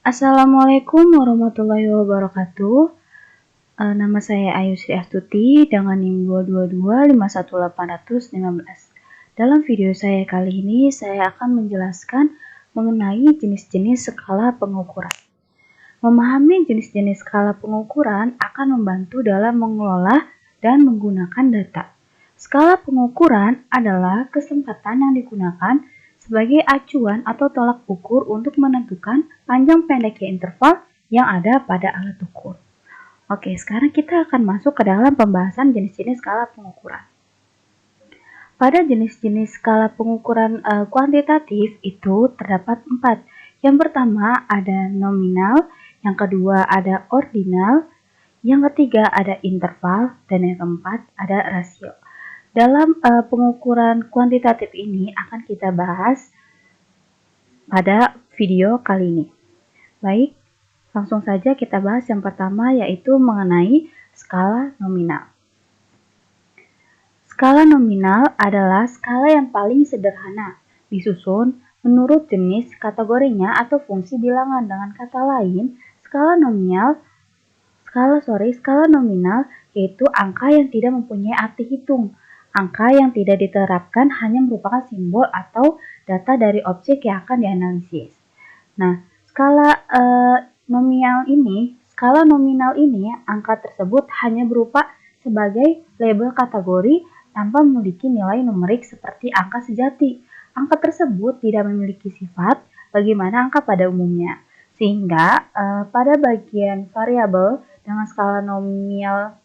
Assalamualaikum warahmatullahi wabarakatuh. Nama saya Ayu Sri Astuti dengan NIM 222518515. Dalam video saya kali ini, saya akan menjelaskan mengenai jenis-jenis skala pengukuran. Memahami jenis-jenis skala pengukuran akan membantu dalam mengelola dan menggunakan data. Skala pengukuran adalah kesempatan yang digunakan sebagai acuan atau tolak ukur untuk menentukan panjang pendeknya interval yang ada pada alat ukur. Oke, sekarang kita akan masuk ke dalam pembahasan jenis-jenis skala pengukuran. Pada jenis-jenis skala pengukuran kuantitatif itu terdapat 4. Yang pertama ada nominal, yang kedua ada ordinal, yang ketiga ada interval, dan yang keempat ada rasio. Dalam pengukuran kuantitatif ini akan kita bahas pada video kali ini. Baik, langsung saja kita bahas yang pertama yaitu mengenai skala nominal. Skala nominal adalah skala yang paling sederhana, disusun menurut jenis kategorinya atau fungsi bilangan. Dengan kata lain, skala nominal yaitu angka yang tidak mempunyai arti hitung. Angka yang tidak diterapkan hanya merupakan simbol atau data dari objek yang akan dianalisis. Nah, skala nominal ini, angka tersebut hanya berupa sebagai label kategori tanpa memiliki nilai numerik seperti angka sejati. Angka tersebut tidak memiliki sifat bagaimana angka pada umumnya. Sehingga pada bagian variabel dengan skala nominal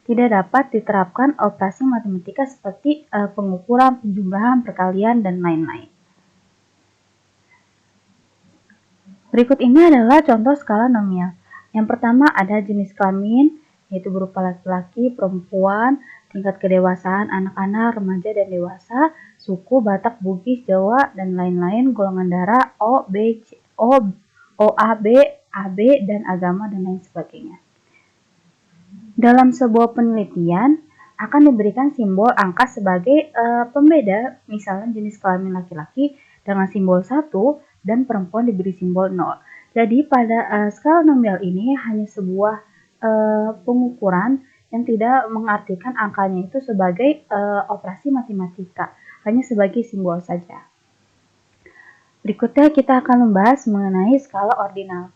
tidak dapat diterapkan operasi matematika seperti pengukuran, penjumlahan, perkalian, dan lain-lain. Berikut ini adalah contoh skala nominal. Yang pertama ada jenis kelamin, yaitu berupa laki-laki, perempuan, tingkat kedewasaan anak-anak, remaja, dan dewasa, suku, Batak, Bugis, Jawa, dan lain-lain, golongan darah O, B, C, O, A, B, dan agama, dan lain sebagainya. Dalam sebuah penelitian akan diberikan simbol angka sebagai pembeda, misalnya jenis kelamin laki-laki dengan simbol 1 dan perempuan diberi simbol 0. Jadi pada skala nominal ini hanya sebuah pengukuran yang tidak mengartikan angkanya itu sebagai operasi matematika, hanya sebagai simbol saja. Berikutnya kita akan membahas mengenai skala ordinal.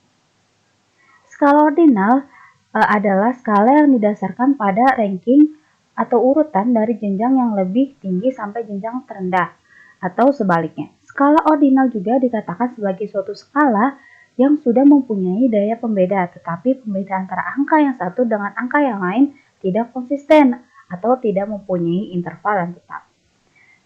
Skala ordinal adalah skala yang didasarkan pada ranking atau urutan dari jenjang yang lebih tinggi sampai jenjang terendah, atau sebaliknya. Skala ordinal juga dikatakan sebagai suatu skala yang sudah mempunyai daya pembeda, tetapi pembeda antara angka yang satu dengan angka yang lain tidak konsisten atau tidak mempunyai interval yang tetap.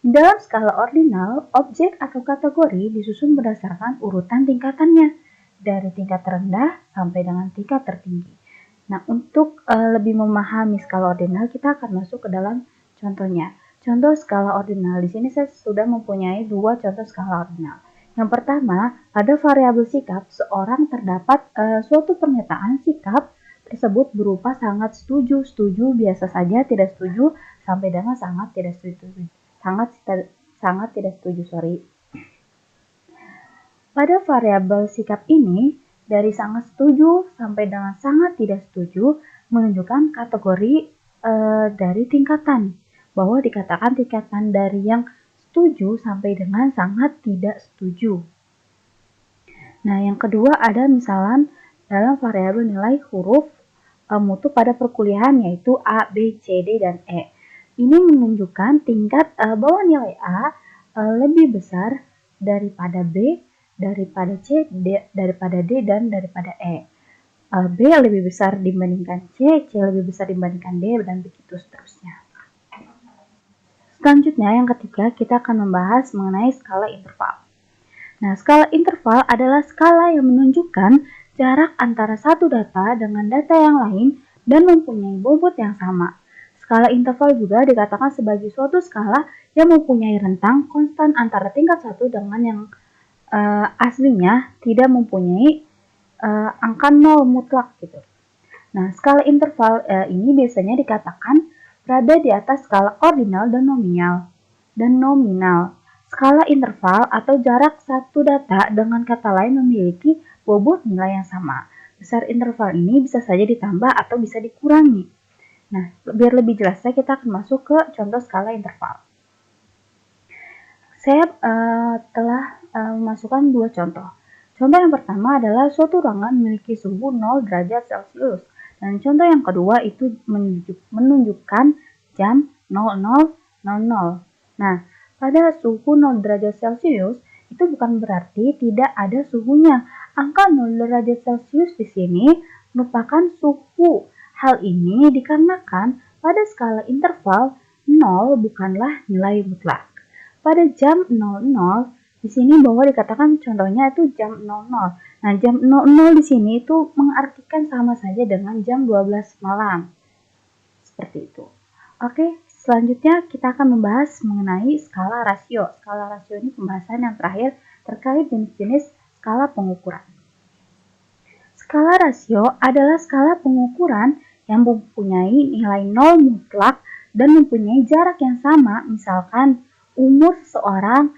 Dalam skala ordinal, objek atau kategori disusun berdasarkan urutan tingkatannya, dari tingkat terendah sampai dengan tingkat tertinggi. Nah, untuk lebih memahami skala ordinal, kita akan masuk ke dalam contohnya. Contoh skala ordinal, di sini saya sudah mempunyai 2 contoh skala ordinal. Yang pertama, ada variabel sikap. Seorang terdapat suatu pernyataan sikap tersebut berupa sangat setuju, biasa saja, tidak setuju, sampai dengan sangat tidak setuju. Sangat tidak setuju. Pada variabel sikap ini, dari sangat setuju sampai dengan sangat tidak setuju menunjukkan kategori dari tingkatan, bahwa dikatakan tingkatan dari yang setuju sampai dengan sangat tidak setuju. Nah, yang kedua ada misalnya dalam variabel nilai huruf mutu pada perkuliahan, yaitu A, B, C, D, dan E. Ini menunjukkan tingkat bahwa nilai A lebih besar daripada B, daripada C, daripada D, dan daripada E. B lebih besar dibandingkan C, C lebih besar dibandingkan D, dan begitu seterusnya. Selanjutnya, yang ketiga, kita akan membahas mengenai skala interval. Nah, skala interval adalah skala yang menunjukkan jarak antara satu data dengan data yang lain dan mempunyai bobot yang sama. Skala interval juga dikatakan sebagai suatu skala yang mempunyai rentang konstan antara tingkat 1 dengan yang aslinya tidak mempunyai angka 0 mutlak gitu. Nah, skala interval ini biasanya dikatakan berada di atas skala ordinal dan nominal. Skala interval atau jarak satu data dengan kata lain memiliki bobot nilai yang sama. Besar interval ini bisa saja ditambah atau bisa dikurangi. Nah, biar lebih jelasnya kita akan masuk ke contoh skala interval. Saya telah memasukkan dua contoh. Contoh yang pertama adalah suatu ruangan memiliki suhu 0 derajat Celcius. Dan contoh yang kedua itu menunjukkan jam 00.00. Nah, pada suhu 0 derajat Celcius itu bukan berarti tidak ada suhunya. Angka 0 derajat Celcius di sini merupakan suhu. Hal ini dikarenakan pada skala interval 0 bukanlah nilai mutlak. Pada jam 00 di sini bahwa dikatakan contohnya itu jam 00. Nah, jam 00 di sini itu mengartikan sama saja dengan jam 12 malam. Seperti itu. Oke, selanjutnya kita akan membahas mengenai skala rasio. Skala rasio ini pembahasan yang terakhir terkait jenis-jenis skala pengukuran. Skala rasio adalah skala pengukuran yang mempunyai nilai 0 mutlak dan mempunyai jarak yang sama, misalkan umur seseorang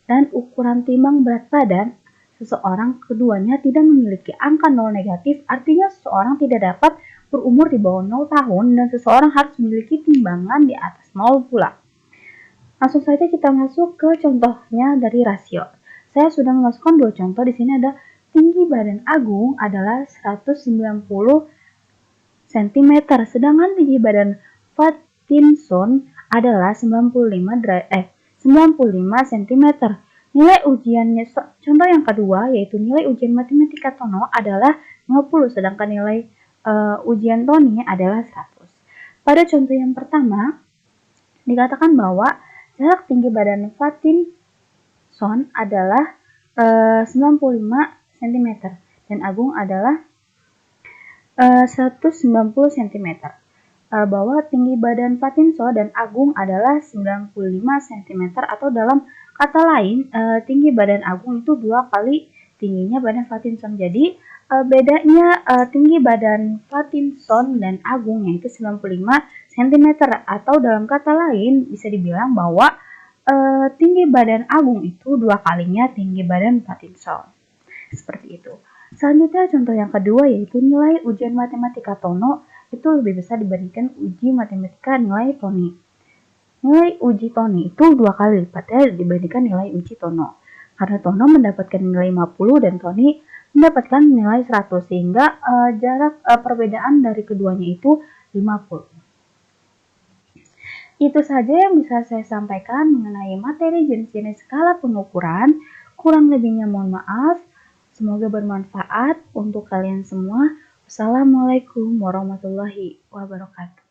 dan ukuran timbang berat badan seseorang, keduanya tidak memiliki angka 0 negatif, artinya seseorang tidak dapat berumur di bawah 0 tahun dan seseorang harus memiliki timbangan di atas 0 pula. Langsung saja kita masuk ke contohnya dari rasio. Saya sudah memasukkan dua contoh. Di sini ada tinggi badan Agung adalah 190 cm, sedangkan tinggi badan Fatinson adalah 95 cm. Nilai ujiannya, contoh yang kedua yaitu nilai ujian matematika Tono adalah 50, sedangkan nilai ujian Tony adalah 100. Pada contoh yang pertama, dikatakan bahwa jarak tinggi badan Fatinson adalah 95 cm dan Agung adalah 190 cm. Bahwa tinggi badan Fatinson dan Agung adalah 95 cm, atau dalam kata lain tinggi badan Agung itu 2 kali tingginya badan Fatinson. Jadi bedanya tinggi badan Fatinson dan Agung yaitu 95 cm, atau dalam kata lain bisa dibilang bahwa tinggi badan Agung itu 2 kalinya tinggi badan Fatinson. Seperti itu. Selanjutnya contoh yang kedua yaitu nilai ujian matematika Tono itu lebih besar dibandingkan uji matematika nilai Tony. Nilai uji Tony itu 2 kali lipatnya dibandingkan nilai uji Tono. Karena Tono mendapatkan nilai 50 dan Tony mendapatkan nilai 100, sehingga jarak perbedaan dari keduanya itu 50. Itu saja yang bisa saya sampaikan mengenai materi jenis-jenis skala pengukuran. Kurang lebihnya mohon maaf. Semoga bermanfaat untuk kalian semua. Wassalamualaikum warahmatullahi wabarakatuh.